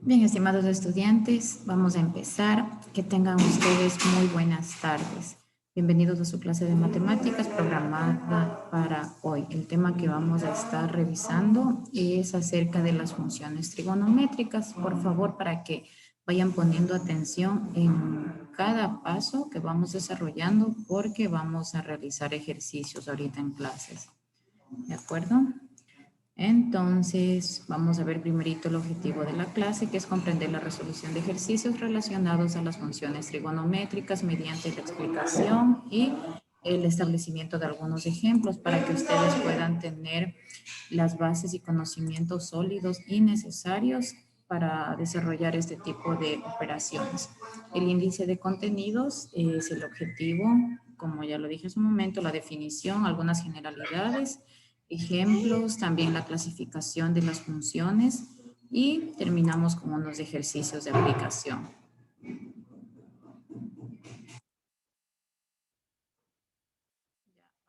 Bien, estimados estudiantes, vamos a empezar. Que tengan ustedes muy buenas tardes. Bienvenidos a su clase de matemáticas programada para hoy. El tema que vamos a estar revisando es acerca de las funciones trigonométricas. Por favor, para que vayan poniendo atención en cada paso que vamos desarrollando porque vamos a realizar ejercicios ahorita en clases. ¿De acuerdo? Entonces, vamos a ver primerito el objetivo de la clase, que es comprender la resolución de ejercicios relacionados a las funciones trigonométricas mediante la explicación y el establecimiento de algunos ejemplos para que ustedes puedan tener las bases y conocimientos sólidos y necesarios para desarrollar este tipo de operaciones. El índice de contenidos es el objetivo, como ya lo dije hace un momento, la definición, algunas generalidades, ejemplos, también la clasificación de las funciones y terminamos con unos ejercicios de aplicación.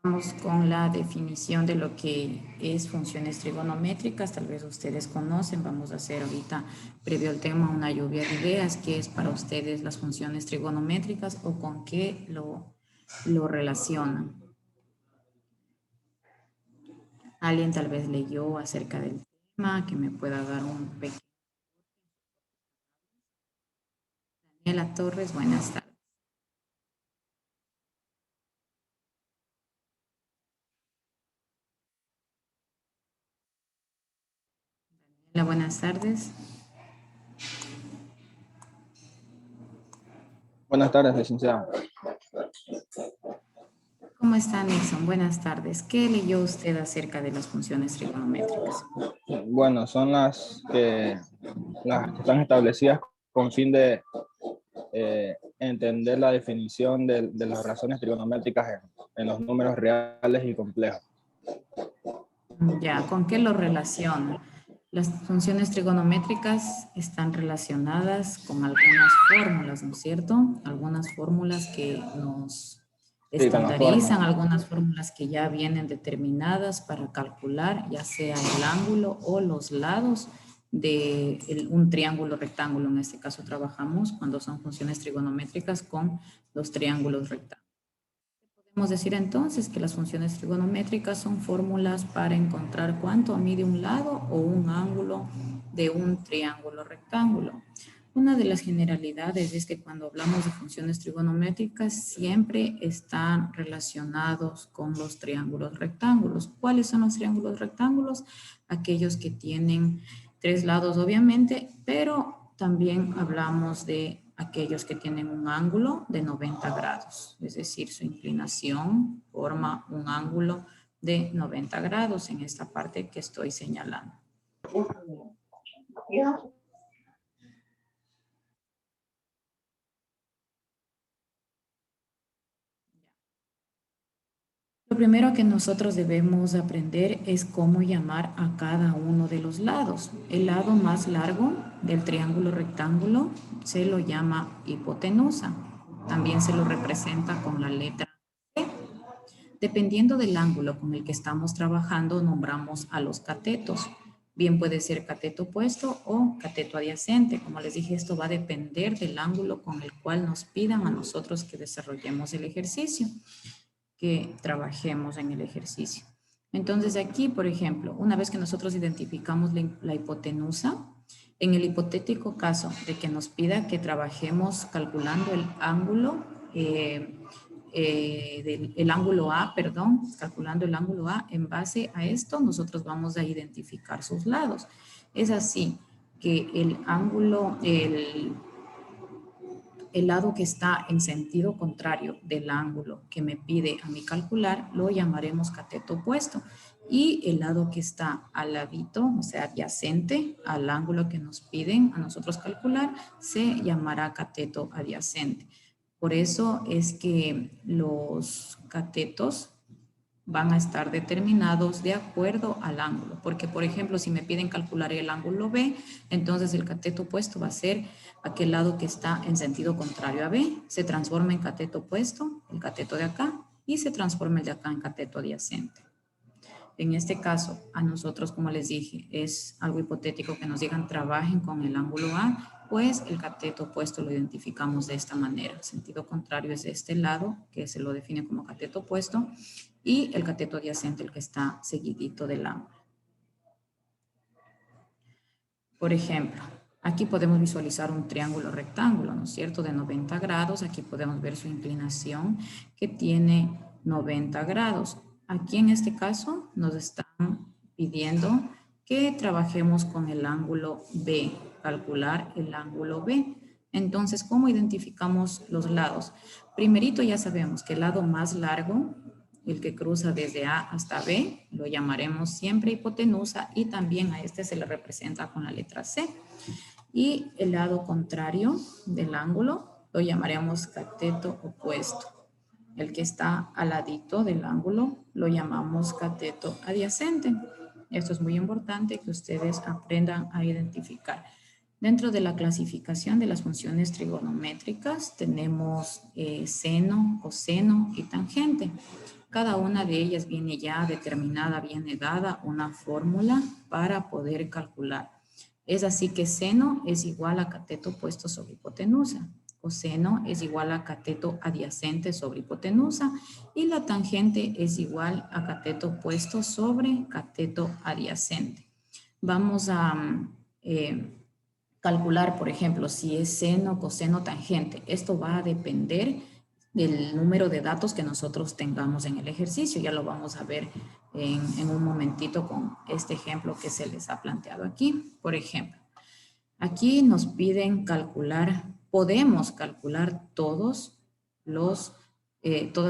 Vamos con la definición de lo que es funciones trigonométricas. Tal vez ustedes conocen, vamos a hacer ahorita, previo al tema, una lluvia de ideas. ¿Qué es para ustedes las funciones trigonométricas o con qué lo relacionan? Alguien tal vez leyó acerca del tema, que me pueda dar un pequeño. Daniela Torres, buenas tardes. Daniela, buenas tardes. Buenas tardes, licenciada. ¿Cómo está, Nixon? Buenas tardes. ¿Qué leyó usted acerca de las funciones trigonométricas? Bueno, son las que están establecidas con fin de entender la definición de las razones trigonométricas en los números reales y complejos. Ya, ¿con qué lo relaciona? Las funciones trigonométricas están relacionadas con algunas fórmulas, ¿no es cierto? Algunas fórmulas que nos estandarizan, algunas fórmulas que ya vienen determinadas para calcular, ya sea el ángulo o los lados de un triángulo rectángulo. En este caso trabajamos cuando son funciones trigonométricas con los triángulos rectángulos. Podemos decir entonces que las funciones trigonométricas son fórmulas para encontrar cuánto mide un lado o un ángulo de un triángulo rectángulo. Una de las generalidades es que cuando hablamos de funciones trigonométricas siempre están relacionados con los triángulos rectángulos. ¿Cuáles son los triángulos rectángulos? Aquellos que tienen tres lados obviamente, pero también hablamos de aquellos que tienen un ángulo de 90 grados, es decir, su inclinación forma un ángulo de 90 grados en esta parte que estoy señalando. Lo primero que nosotros debemos aprender es cómo llamar a cada uno de los lados. El lado más largo del triángulo rectángulo se lo llama hipotenusa. También se lo representa con la letra C. Dependiendo del ángulo con el que estamos trabajando, nombramos a los catetos. Bien puede ser cateto opuesto o cateto adyacente. Como les dije, esto va a depender del ángulo con el cual nos pidan a nosotros que desarrollemos el ejercicio, que trabajemos en el ejercicio. Entonces aquí, por ejemplo, una vez que nosotros identificamos la hipotenusa, en el hipotético caso de que nos pida que trabajemos calculando el ángulo, el ángulo A, perdón, calculando el ángulo A, en base a esto nosotros vamos a identificar sus lados. Es así que el ángulo, el lado que está en sentido contrario del ángulo que me pide a mí calcular, lo llamaremos cateto opuesto. Y el lado que está al ladito, o sea, adyacente al ángulo que nos piden a nosotros calcular, se llamará cateto adyacente. Por eso es que los catetos van a estar determinados de acuerdo al ángulo. Porque, por ejemplo, si me piden calcular el ángulo B, entonces el cateto opuesto va a ser aquel lado que está en sentido contrario a B. Se transforma en cateto opuesto, el cateto de acá, y se transforma el de acá en cateto adyacente. en este caso, a nosotros, como les dije, es algo hipotético que nos digan trabajen con el ángulo A, pues el cateto opuesto lo identificamos de esta manera. El sentido contrario es de este lado, que se lo define como cateto opuesto, y el cateto adyacente, el que está seguidito del ángulo. Por ejemplo, aquí podemos visualizar un triángulo rectángulo, ¿no es cierto?, de 90 grados. Aquí podemos ver su inclinación que tiene 90 grados. Aquí en este caso nos están pidiendo que trabajemos con el ángulo B, calcular el ángulo B. Entonces, ¿cómo identificamos los lados? Primerito ya sabemos que el lado más largo, el que cruza desde A hasta B, lo llamaremos siempre hipotenusa y también a este se le representa con la letra C. Y el lado contrario del ángulo lo llamaremos cateto opuesto. El que está al ladito del ángulo lo llamamos cateto adyacente. Esto es muy importante que ustedes aprendan a identificar. Dentro de la clasificación de las funciones trigonométricas tenemos seno, coseno y tangente. Cada una de ellas viene ya determinada, viene dada una fórmula para poder calcular. Es así que seno es igual a cateto opuesto sobre hipotenusa. Coseno es igual a cateto adyacente sobre hipotenusa y la tangente es igual a cateto opuesto sobre cateto adyacente. Vamos a calcular, por ejemplo, si es seno, coseno, tangente. Esto va a depender del número de datos que nosotros tengamos en el ejercicio. Ya lo vamos a ver en un momentito con este ejemplo que se les ha planteado aquí. Por ejemplo, aquí nos piden calcular, podemos calcular todas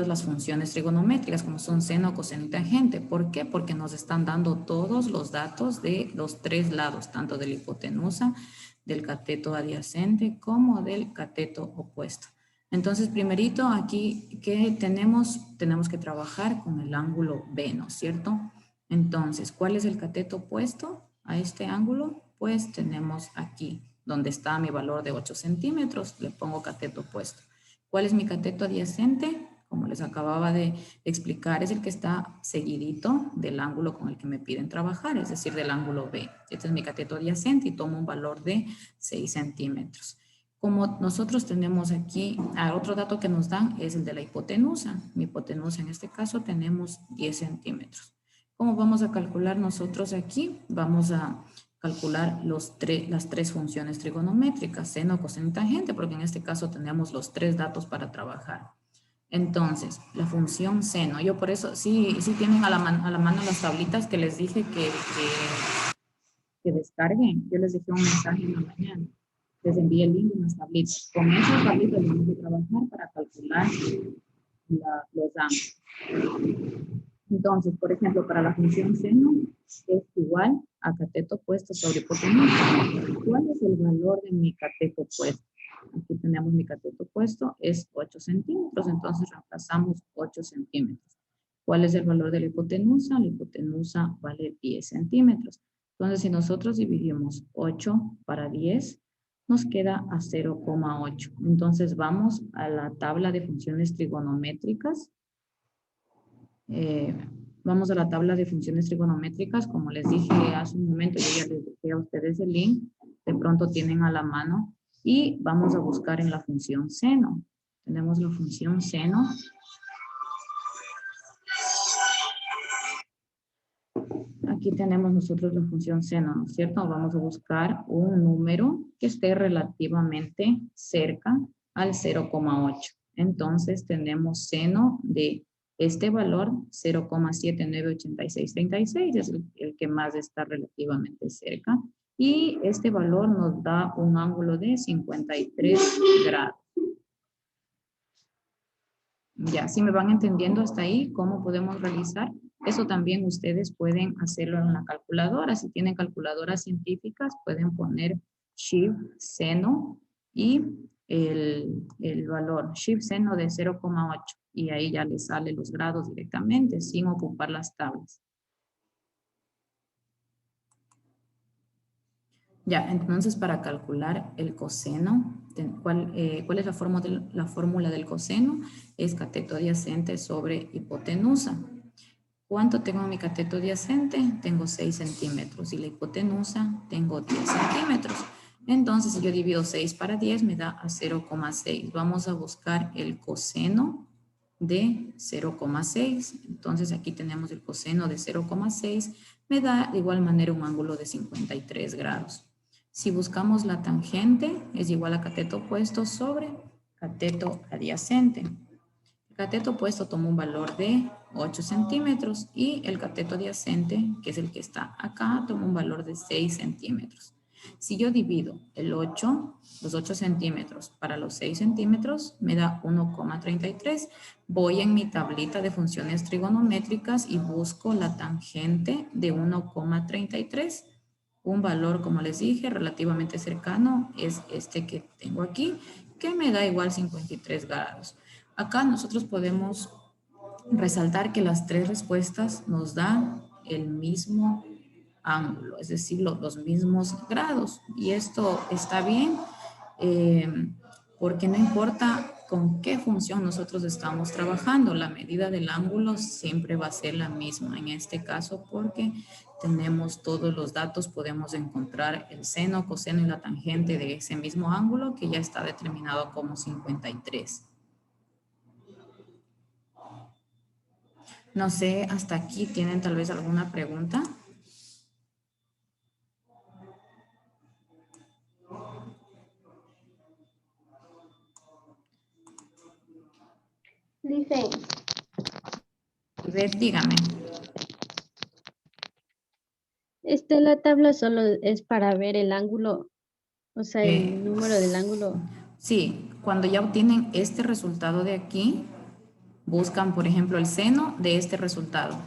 las funciones trigonométricas, como son seno, coseno y tangente. ¿Por qué? Porque nos están dando todos los datos de los tres lados, tanto de la hipotenusa, del cateto adyacente, como del cateto opuesto. Entonces, primerito aquí, ¿qué tenemos? Tenemos que trabajar con el ángulo B, ¿no es cierto? Entonces, ¿cuál es el cateto opuesto a este ángulo? Pues tenemos aquí, donde está mi valor de 8 centímetros, le pongo cateto opuesto. ¿Cuál es mi cateto adyacente? Como les acababa de explicar, es el que está seguidito del ángulo con el que me piden trabajar, es decir, del ángulo B. Este es mi cateto adyacente y tomo un valor de 6 centímetros. Como nosotros tenemos aquí, otro dato que nos dan es el de la hipotenusa. Mi hipotenusa en este caso tenemos 10 centímetros. ¿Cómo vamos a calcular nosotros aquí? Vamos a calcular las tres funciones trigonométricas, seno, coseno y tangente, porque en este caso tenemos los tres datos para trabajar. Entonces, la función seno, yo por eso, sí tienen a la mano las tablitas que les dije que descarguen. Yo les dejé un mensaje en la mañana. Les envié el link de unas tablitas. Con esas tablitas vamos a trabajar para calcular los ángulos. Entonces, por ejemplo, para la función seno es igual a cateto opuesto sobre hipotenusa. ¿Cuál es el valor de mi cateto opuesto? Aquí tenemos mi cateto opuesto, es 8 centímetros, entonces reemplazamos 8 centímetros. ¿Cuál es el valor de la hipotenusa? La hipotenusa vale 10 centímetros. Entonces, si nosotros dividimos 8 para 10, nos queda a 0,8. Entonces, vamos a la tabla de funciones trigonométricas. Vamos a la tabla de funciones trigonométricas. Como les dije hace un momento, yo ya les dejé a ustedes el link. De pronto tienen a la mano. Y vamos a buscar en la función seno. Tenemos la función seno. Aquí tenemos nosotros la función seno, ¿no es cierto? Vamos a buscar un número que esté relativamente cerca al 0,8. Entonces tenemos seno de este valor, 0,798636, es el que más está relativamente cerca. Y este valor nos da un ángulo de 53 grados. Ya, si me van entendiendo hasta ahí, ¿cómo podemos realizar? Eso también ustedes pueden hacerlo en la calculadora. Si tienen calculadoras científicas, pueden poner Shift seno y el valor Shift seno de 0,8 y ahí ya les sale los grados directamente sin ocupar las tablas. Ya, entonces para calcular el coseno, ¿cuál es la fórmula del coseno? Es cateto adyacente sobre hipotenusa. ¿Cuánto tengo en mi cateto adyacente? Tengo 6 centímetros y la hipotenusa tengo 10 centímetros. Entonces, si yo divido 6 para 10, me da a 0,6. Vamos a buscar el coseno de 0,6. Entonces, aquí tenemos el coseno de 0,6. Me da de igual manera un ángulo de 53 grados. Si buscamos la tangente, es igual a cateto opuesto sobre cateto adyacente. El cateto opuesto toma un valor de 8 centímetros y el cateto adyacente, que es el que está acá, toma un valor de 6 centímetros. Si yo divido los 8 centímetros para los 6 centímetros, me da 1,33. Voy en mi tablita de funciones trigonométricas y busco la tangente de 1,33. Un valor, como les dije, relativamente cercano es este que tengo aquí, que me da igual 53 grados. Acá nosotros podemos resaltar que las tres respuestas nos dan el mismo ángulo, es decir, los mismos grados. Y esto está bien porque no importa con qué función nosotros estamos trabajando, la medida del ángulo siempre va a ser la misma en este caso porque tenemos todos los datos, podemos encontrar el seno, coseno y la tangente de ese mismo ángulo que ya está determinado como 53. No sé, hasta aquí tienen tal vez alguna pregunta. Dice, Dígame. la tabla solo es para ver el ángulo, o sea, Eh, el número del ángulo. sí, cuando ya obtienen este resultado de aquí, buscan, por ejemplo, el seno de este resultado.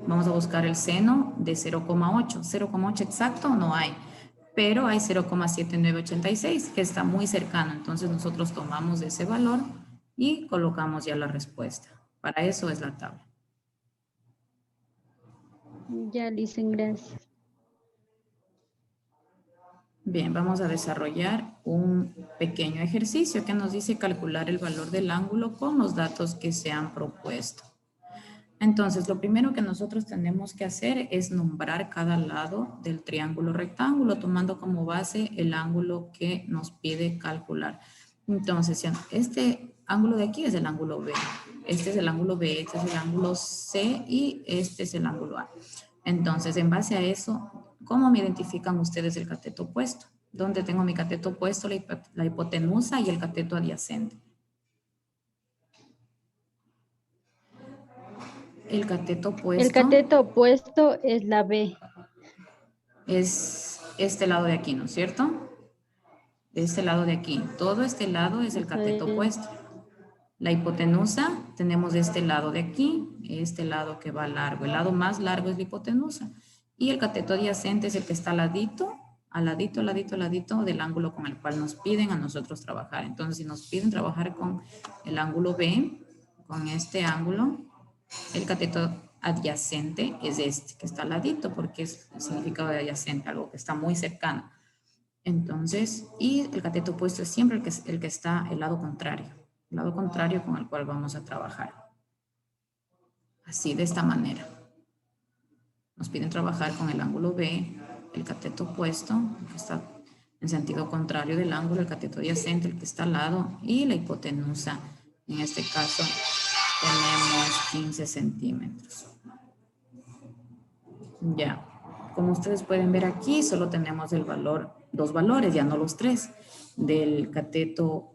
Vamos a buscar el seno de 0,8. 0,8 exacto no hay, pero hay 0,7986 que está muy cercano. Entonces nosotros tomamos ese valor y colocamos ya la respuesta. Para eso es la tabla. Ya dicen gracias. Bien, vamos a desarrollar un pequeño ejercicio que nos dice calcular el valor del ángulo con los datos que se han propuesto. Entonces, lo primero que nosotros tenemos que hacer es nombrar cada lado del triángulo rectángulo, tomando como base el ángulo que nos pide calcular. Entonces, este ángulo de aquí es el ángulo B, este es el ángulo B, este es el ángulo C y este es el ángulo A. Entonces, en base a eso, ¿cómo me identifican ustedes el cateto opuesto? ¿Dónde tengo mi cateto opuesto, la hipotenusa y el cateto adyacente? El cateto El opuesto cateto opuesto es la B. es este lado de aquí, ¿no es cierto? De este lado de aquí. Todo este lado es el Ajá, cateto opuesto. La hipotenusa tenemos de este lado de aquí, este lado que va largo. El lado más largo es la hipotenusa. Y el cateto adyacente es el que está al ladito del ángulo con el cual nos piden a nosotros trabajar. Entonces, si nos piden trabajar con el ángulo B, con este ángulo, el cateto adyacente es este, que está al ladito, porque es el significado de adyacente, algo que está muy cercano. Entonces, y el cateto opuesto es siempre el que está el lado contrario con el cual vamos a trabajar. Así, de esta manera. Nos piden trabajar con el ángulo B, el cateto opuesto, que está en sentido contrario del ángulo, el cateto adyacente, el que está al lado, y la hipotenusa. En este caso, tenemos 15 centímetros. Ya, como ustedes pueden ver aquí, solo tenemos el valor, dos valores, ya no los tres, del cateto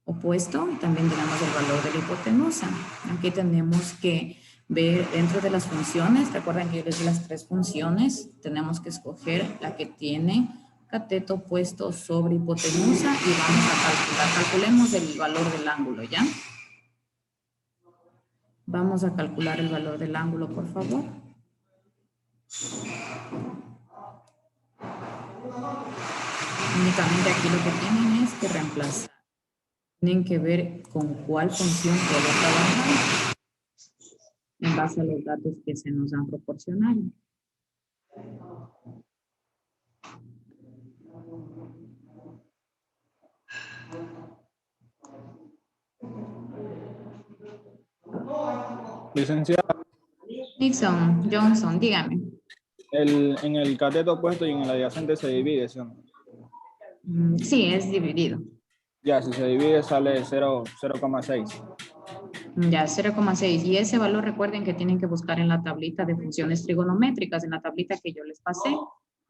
opuesto, también tenemos el valor de la hipotenusa. Aquí tenemos que ver dentro de las funciones, recuerden que yo les di las tres funciones, tenemos que escoger la que tiene cateto opuesto sobre hipotenusa y vamos a calcular, calculemos el valor del ángulo, ¿ya? Vamos a calcular el valor del ángulo, por favor. Únicamente aquí lo que tienen es que reemplazar. Tienen que ver con cuál función puedo trabajar en base a los datos que se nos han proporcionado. Licenciada, Nixon, Johnson, dígame. En el cateto opuesto y en el adyacente se divide, ¿sí o no? Sí, es dividido. Ya, si se divide sale 0,6. Ya, 0,6. Y ese valor recuerden que tienen que buscar en la tablita de funciones trigonométricas, en la tablita que yo les pasé,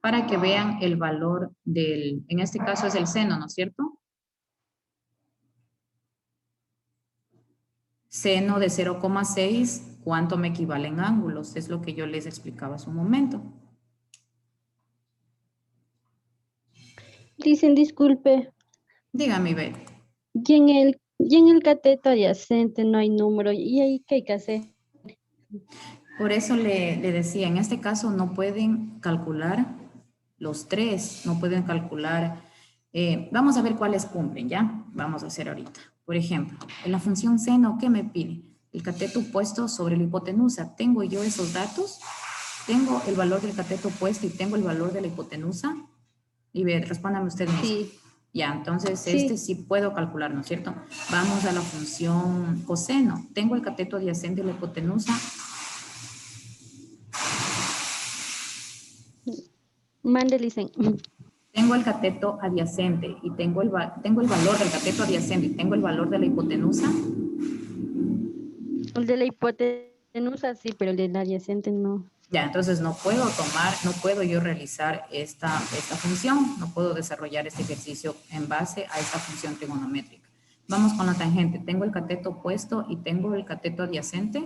para que vean el valor del, en este caso es el seno, ¿no es cierto? Seno de 0,6, ¿cuánto me equivale en ángulos? Es lo que yo les explicaba hace un momento. Dicen, disculpe, Dígame, Beth. y en el cateto adyacente no hay número. ¿Y ahí qué hay que hacer? Por eso le decía, en este caso no pueden calcular los tres, no pueden calcular, vamos a ver cuáles cumplen, ¿ya? Vamos a hacer ahorita. Por ejemplo, en la función seno, ¿qué me pide? El cateto opuesto sobre la hipotenusa. ¿Tengo yo esos datos? ¿Tengo el valor del cateto opuesto y tengo el valor de la hipotenusa? Y ve, respóndame usted mismo. Sí, Ya, entonces este sí, sí puedo calcular, ¿no es cierto? Vamos a la función coseno. Tengo el cateto adyacente y la hipotenusa. mande, dicen. Tengo el cateto adyacente y tengo el valor del cateto adyacente y tengo el valor de la hipotenusa. El de la hipotenusa sí, pero el del adyacente no. Ya, entonces no puedo tomar, no puedo yo realizar esta función, no puedo desarrollar este ejercicio en base a esta función trigonométrica. Vamos con la tangente. Tengo el cateto opuesto y tengo el cateto adyacente.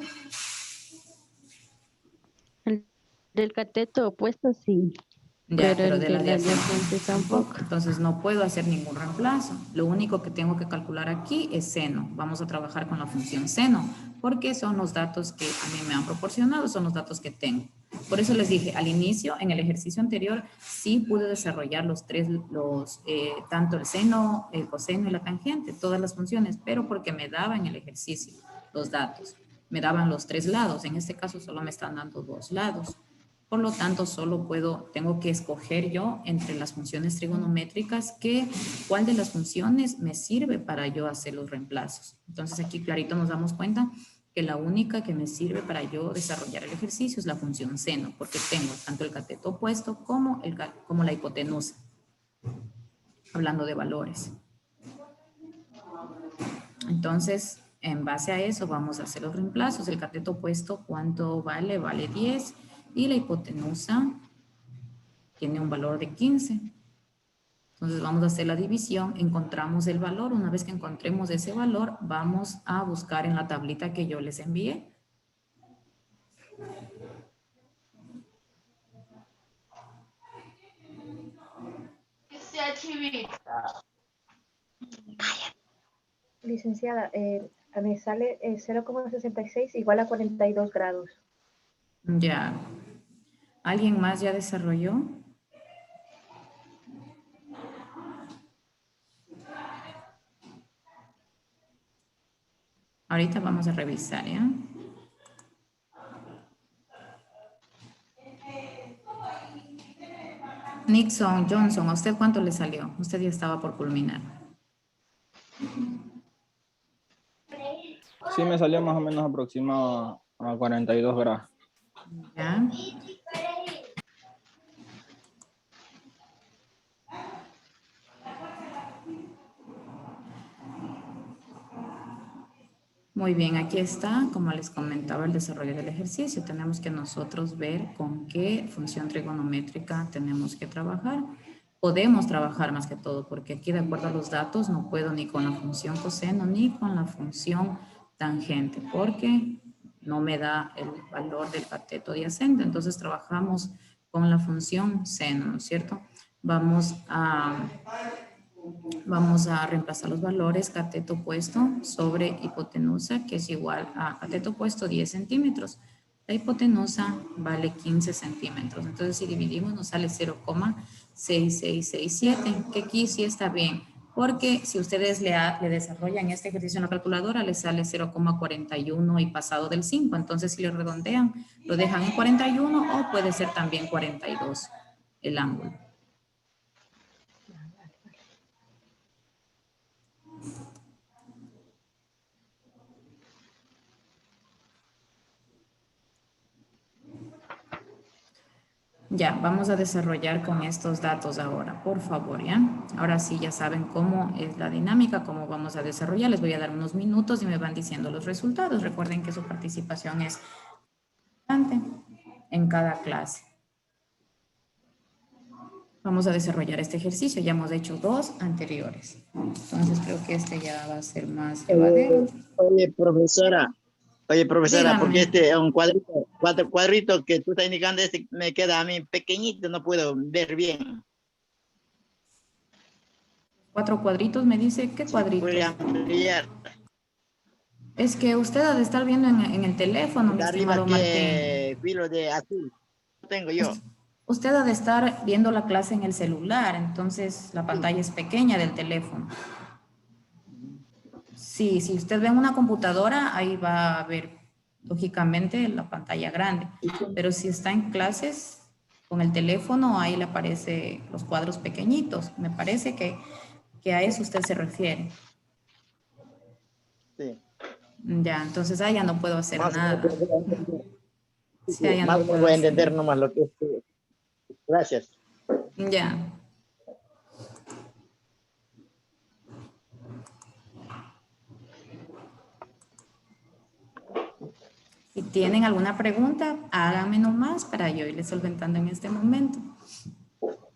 El del cateto opuesto sí, Ya, pero pero el de la del adyacente adyacente tampoco. tampoco. Entonces no puedo hacer ningún reemplazo. Lo único que tengo que calcular aquí es seno. Vamos a trabajar con la función seno, porque son los datos que a mí me han proporcionado, son los datos que tengo. Por eso les dije, al inicio, en el ejercicio anterior, sí pude desarrollar tanto el seno, el coseno y la tangente, todas las funciones, pero porque me daba en el ejercicio los datos. Me daban los tres lados. En este caso solo me están dando dos lados. Por lo tanto, tengo que escoger yo entre las funciones trigonométricas cuál de las funciones me sirve para yo hacer los reemplazos. Entonces aquí clarito nos damos cuenta que la única que me sirve para yo desarrollar el ejercicio es la función seno, porque tengo tanto el cateto opuesto como la hipotenusa, hablando de valores. Entonces, en base a eso vamos a hacer los reemplazos. El cateto opuesto, ¿cuánto vale? Vale 10. Y la hipotenusa tiene un valor de 15. Entonces vamos a hacer la división, encontramos el valor. Una vez que encontremos ese valor, vamos a buscar en la tablita que yo les envié. Licenciada, me sale 0,66 igual a 42 grados. Ya. ¿Alguien más ya desarrolló? Ahorita vamos a revisar, ¿ya? Nixon, Johnson, ¿a usted cuánto le salió? Usted ya estaba por culminar. Sí me salió más o menos aproximado a 42 grados. ¿Ya? Muy bien, aquí está, como les comentaba, el desarrollo del ejercicio. Tenemos que nosotros ver con qué función trigonométrica tenemos que trabajar. Podemos trabajar más que todo, porque aquí de acuerdo a los datos no puedo ni con la función coseno ni con la función tangente, porque no me da el valor del cateto adyacente. Entonces trabajamos con la función seno, ¿no es cierto? Vamos a reemplazar los valores cateto opuesto sobre hipotenusa, que es igual a cateto opuesto 10 centímetros. La hipotenusa vale 15 centímetros. Entonces, si dividimos, nos sale 0,6667, que aquí sí está bien, porque si ustedes le desarrollan este ejercicio en la calculadora, les sale 0,41 y pasado del 5. Entonces, si le redondean, lo dejan en 41 o puede ser también 42 el ángulo. Ya, vamos a desarrollar con estos datos ahora, por favor, ¿ya? Ahora sí ya saben cómo es la dinámica, cómo vamos a desarrollar. Les voy a dar unos minutos y me van diciendo los resultados. Recuerden que su participación es importante en cada clase. Vamos a desarrollar este ejercicio. Ya hemos hecho 2 anteriores. Entonces creo que este ya va a ser más llevadero. Oye, profesora, porque Díganme. este es un cuadrito que tú estás indicando, este me queda a mí pequeñito, no puedo ver bien. 4 cuadritos, me dice, ¿qué Voy cuadritos? a ampliar. Es que usted ha de estar viendo en el teléfono, mi De arriba estimado Martín. que filo de azul tengo yo. Usted ha de estar viendo la clase en el celular, entonces la pantalla es pequeña del teléfono. Sí, si usted ve en una computadora, ahí va a ver, lógicamente, la pantalla grande. Pero si está en clases con el teléfono, ahí le aparece los cuadros pequeñitos. Me parece que a eso usted se refiere. Sí. Ya, entonces ahí ya no puedo hacer Más o menos nada. voy a entender. Sí, ahí ya Más no o menos puedo voy a hacer. entender nomás lo que es. Gracias. Ya. Si tienen alguna pregunta, háganme nomás para yo irles solventando en este momento.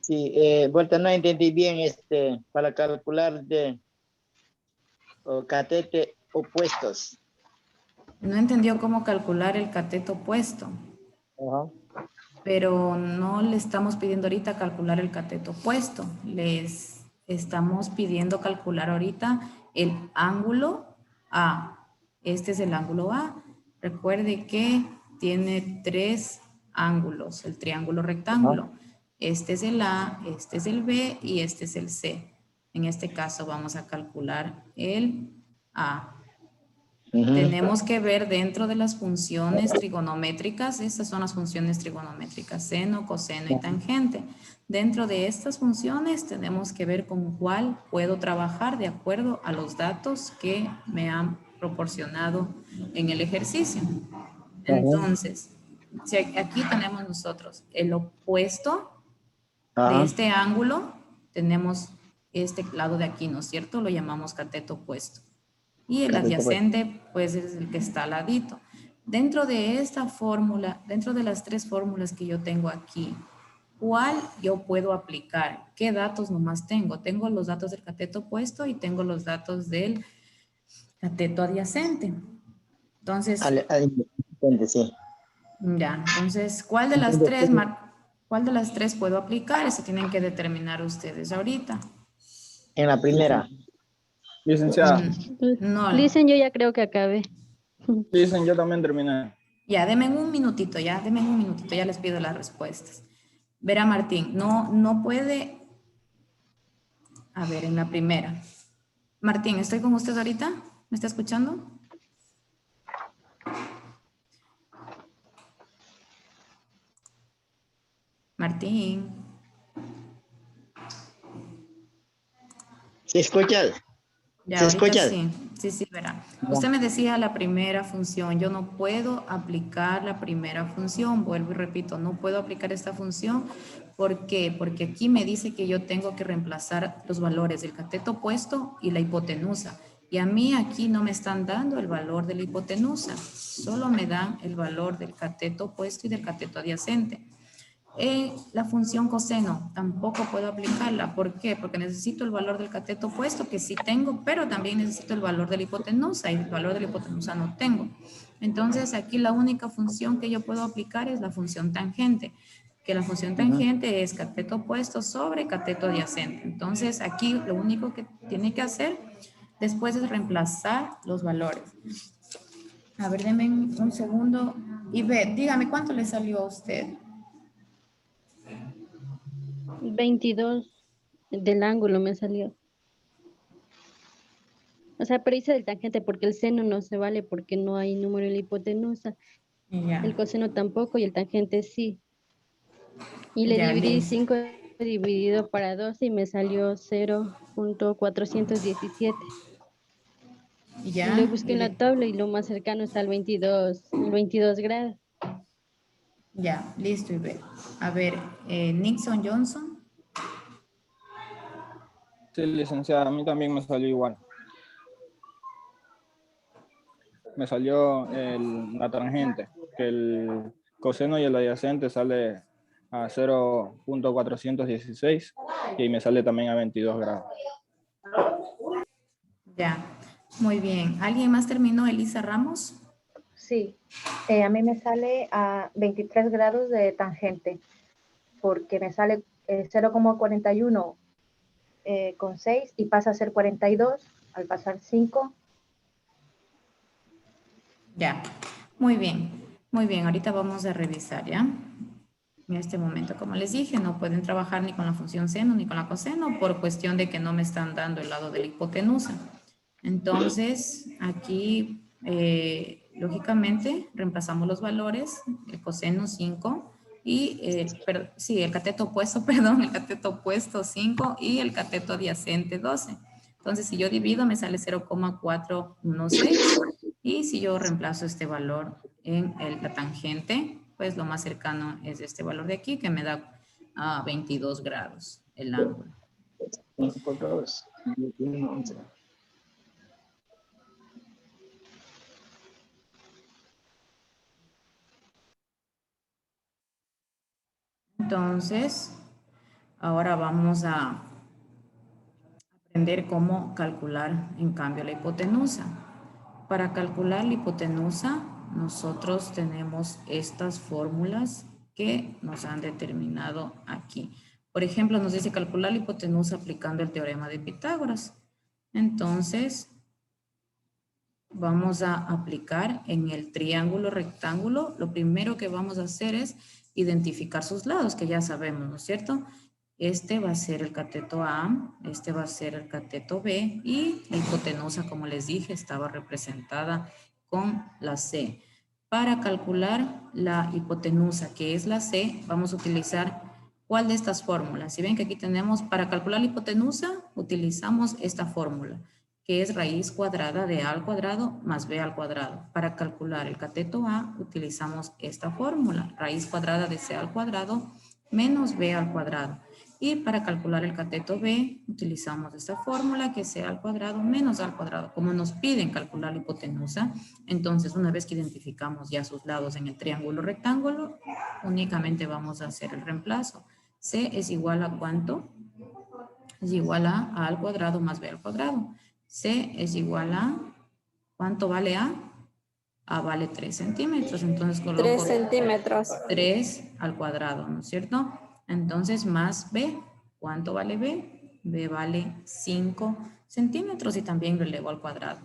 Sí, vuelta, no entendí bien para calcular de catete opuestos. No entendió cómo calcular el cateto opuesto, Ajá. pero no le estamos pidiendo ahorita calcular el cateto opuesto. Les estamos pidiendo calcular ahorita el ángulo A. Este es el ángulo A. Recuerde que tiene 3 ángulos, el triángulo rectángulo. Este es el A, este es el B y este es el C. En este caso vamos a calcular el A. Tenemos que ver dentro de las funciones trigonométricas, estas son las funciones trigonométricas, seno, coseno y tangente. Dentro de estas funciones tenemos que ver con cuál puedo trabajar de acuerdo a los datos que me han proporcionado en el ejercicio. Entonces, si aquí tenemos nosotros el opuesto de este ángulo, tenemos este lado de aquí, ¿no es cierto? Lo llamamos cateto opuesto. Y el adyacente, pues, es el que está al ladito. Dentro de esta fórmula, dentro de las 3 fórmulas que yo tengo aquí, ¿cuál yo puedo aplicar? ¿Qué datos nomás tengo? Tengo los datos del cateto opuesto y tengo los datos del cateto adyacente. Entonces, Sí. ya, entonces, ¿cuál de las tres puedo aplicar? Eso tienen que determinar ustedes ahorita. En la primera. Licenciada, No, Dicen, yo ya creo que acabé. dicen yo también terminé. ya, denme un minutito, ya les pido las respuestas. Verá, Martín, no puede, a ver, en la primera. Martín, ¿estoy con usted ahorita? ¿Me está escuchando? Martín. ¿Se escucha? Ya, ¿Se ahorita escucha? sí, verá. Usted me decía la primera función, yo no puedo aplicar la primera función, vuelvo y repito, no puedo aplicar esta función. ¿Por qué? Porque aquí me dice que yo tengo que reemplazar los valores del cateto opuesto y la hipotenusa. Y a mí aquí no me están dando el valor de la hipotenusa, solo me dan el valor del cateto opuesto y del cateto adyacente. La función coseno tampoco puedo aplicarla. ¿Por qué? Porque necesito el valor del cateto opuesto, que sí tengo, pero también necesito el valor de la hipotenusa y el valor de la hipotenusa no tengo. Entonces aquí la única función que yo puedo aplicar es la función tangente, que la función tangente es cateto opuesto sobre cateto adyacente. Entonces aquí lo único que tiene que hacer después es reemplazar los valores. A ver, denme un segundo y ve, dígame cuánto le salió a usted. 22 del ángulo me salió. O sea, pero hice del tangente porque el seno no se vale porque no hay número en la hipotenusa. Ya. El coseno tampoco y el tangente sí. Y le Ya, dividí listo. 5 dividido para 2 y me salió 0.417. Y Ya, lo busqué en la tabla y lo más cercano está al 22 grados. Ya, listo, Iber. A ver, Nixon Johnson. Sí, licenciada, a mí también me salió igual. Me salió la tangente, que el coseno y el adyacente sale a 0.416 y me sale también a 22 grados. Ya, muy bien. ¿Alguien más terminó? Elisa Ramos. Sí, a mí me sale a 23 grados de tangente, porque me sale 0,41 con 6 y pasa a ser 42 al pasar 5. Ya, muy bien. Muy bien, ahorita vamos a revisar, ¿ya? En este momento, como les dije, no pueden trabajar ni con la función seno ni con la coseno por cuestión de que no me están dando el lado de la hipotenusa. Entonces, aquí, lógicamente, reemplazamos los valores, el coseno 5 y, sí, el cateto opuesto, perdón, el cateto opuesto 5 y el cateto adyacente 12. Entonces, si yo divido, me sale 0,416 y si yo reemplazo este valor en la tangente, pues lo más cercano es este valor de aquí, que me da a 22 grados el ángulo. Entonces, ahora vamos a aprender cómo calcular, en cambio, la hipotenusa. Para calcular la hipotenusa, nosotros tenemos estas fórmulas que nos han determinado aquí. Por ejemplo, nos dice calcular la hipotenusa aplicando el teorema de Pitágoras. Entonces, vamos a aplicar en el triángulo rectángulo. Lo primero que vamos a hacer es identificar sus lados, que ya sabemos, ¿no es cierto? Este va a ser el cateto A, este va a ser el cateto B y la hipotenusa, como les dije, estaba representada con la C. Para calcular la hipotenusa, que es la C, vamos a utilizar ¿cuál de estas fórmulas? Si ven que aquí tenemos, para calcular la hipotenusa, utilizamos esta fórmula, que es raíz cuadrada de A al cuadrado más B al cuadrado. Para calcular el cateto A, utilizamos esta fórmula, raíz cuadrada de C al cuadrado menos B al cuadrado. Y para calcular el cateto B, utilizamos esta fórmula, que es C al cuadrado menos A al cuadrado. Como nos piden calcular la hipotenusa, entonces una vez que identificamos ya sus lados en el triángulo rectángulo, únicamente vamos a hacer el reemplazo. C es igual a ¿cuánto? Es igual a al cuadrado más B al cuadrado. C es igual a, ¿cuánto vale A? A vale 3 centímetros, entonces coloco 3 centímetros. 3 al cuadrado, ¿no es cierto? Entonces más B, ¿cuánto vale B? B vale 5 centímetros y también lo elevo al cuadrado.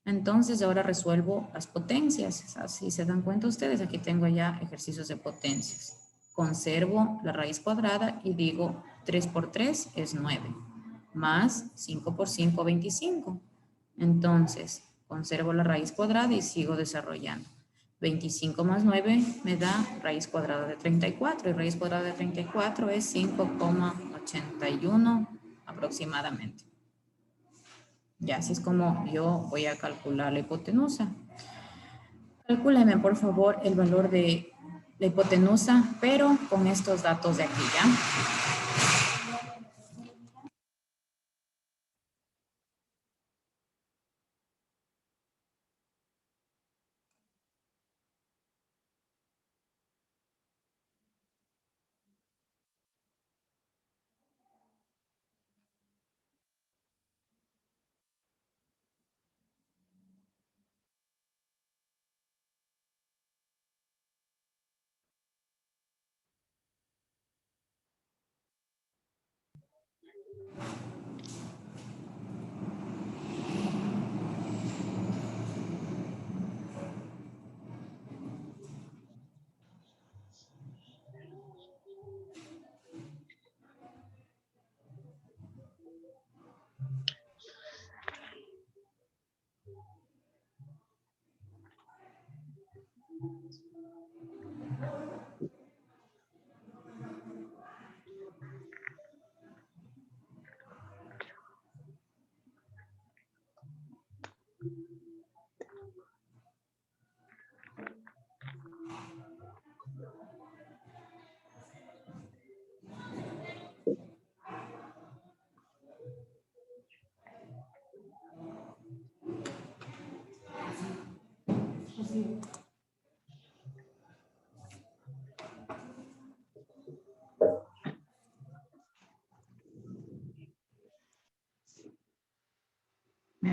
Entonces ahora resuelvo las potencias, si se dan cuenta ustedes, aquí tengo ya ejercicios de potencias. Conservo la raíz cuadrada y digo 3 por 3 es 9, más 5 por 5, 25. Entonces, conservo la raíz cuadrada y sigo desarrollando. 25 más 9 me da raíz cuadrada de 34 y raíz cuadrada de 34 es 5,81 aproximadamente. Ya, así es como yo voy a calcular la hipotenusa. Calcúleme, por favor, el valor de la hipotenusa, pero con estos datos de aquí, ¿ya?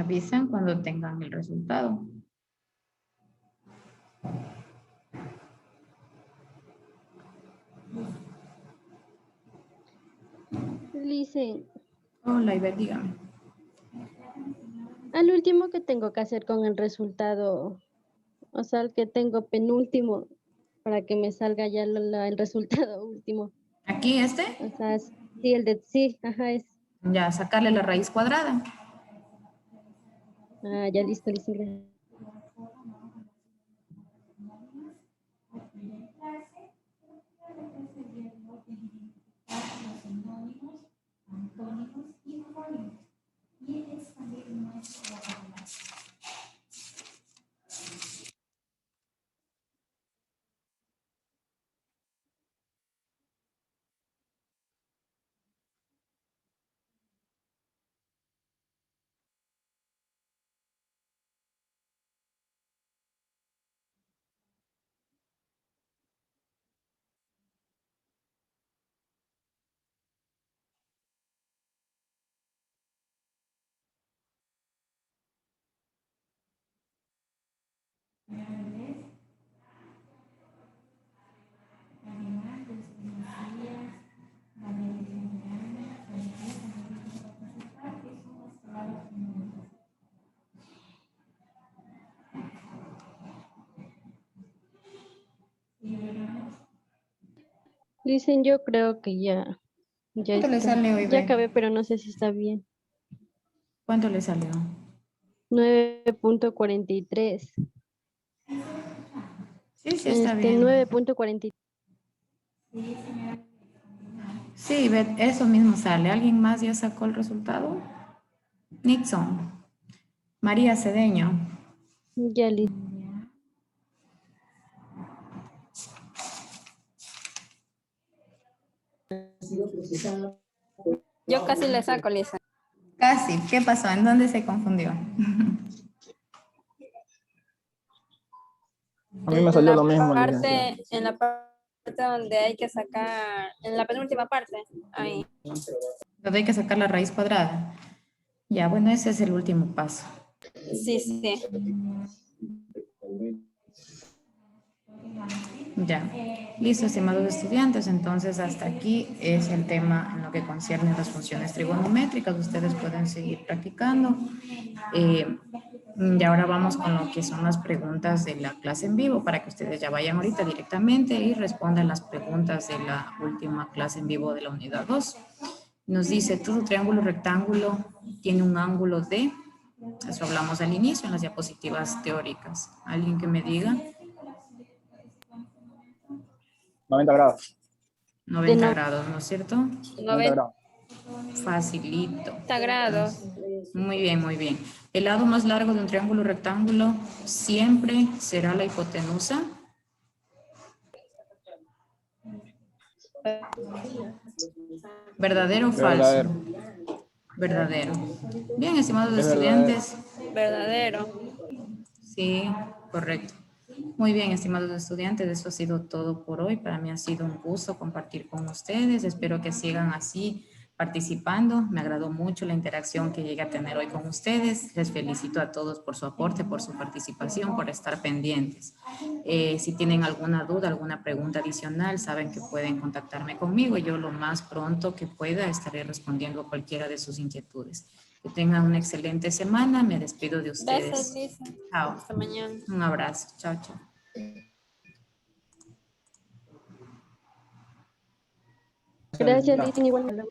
avisan cuando tengan el resultado. Dice, Hola, Ivette, dígame. al último que tengo que hacer con el resultado, o sea, el que tengo penúltimo, para que me salga ya el resultado último. ¿Aquí este? O sea, sí, el de sí, ajá, es. Ya, sacarle la raíz cuadrada. Ah, ya listo, listo. Gracias. Dicen, yo creo que ya ¿Cuánto le está. sale hoy, Ya Ivette? acabé, pero no sé si está bien. ¿Cuánto le salió? 9.43. Sí, sí, está bien. 9.43. Sí, Ivette, eso mismo sale. ¿Alguien más ya sacó el resultado? Nixon. María Cedeño. Ya listo. Yo casi le saco, Lisa. Casi. ¿Qué pasó? ¿En dónde se confundió? A mí me salió lo mismo, En la parte donde hay que sacar, en la penúltima parte, ahí. Donde hay que sacar la raíz cuadrada. Ya, bueno, ese es el último paso. Sí, sí. Ya. Listo, estimados estudiantes. Entonces, hasta aquí es el tema en lo que concierne las funciones trigonométricas. Ustedes pueden seguir practicando. Y ahora vamos con lo que son las preguntas de la clase en vivo para que ustedes ya vayan ahorita directamente y respondan las preguntas de la última clase en vivo de la unidad 2. Nos dice, todo triángulo rectángulo tiene un ángulo de, eso hablamos al inicio en las diapositivas teóricas. ¿Alguien que me diga? 90 grados. 90 grados, ¿no es cierto? 90 grados. Facilito. 90 grados. Muy bien, muy bien. El lado más largo de un triángulo rectángulo siempre será la hipotenusa. ¿Verdadero o falso? Verdadero. Verdadero. Bien, estimados Es verdadero. estudiantes. Verdadero. Sí, correcto. Muy bien, estimados estudiantes, eso ha sido todo por hoy. Para mí ha sido un gusto compartir con ustedes. Espero que sigan así participando. Me agradó mucho la interacción que llegué a tener hoy con ustedes. Les felicito a todos por su aporte, por su participación, por estar pendientes. Si tienen alguna duda, alguna pregunta adicional, saben que pueden contactarme conmigo y yo lo más pronto que pueda estaré respondiendo a cualquiera de sus inquietudes. Que tengan una excelente semana. Me despido de ustedes. Gracias, Lisa. Chao. Hasta mañana. Un abrazo. Chao, chao. Gracias, Lisa. Igual.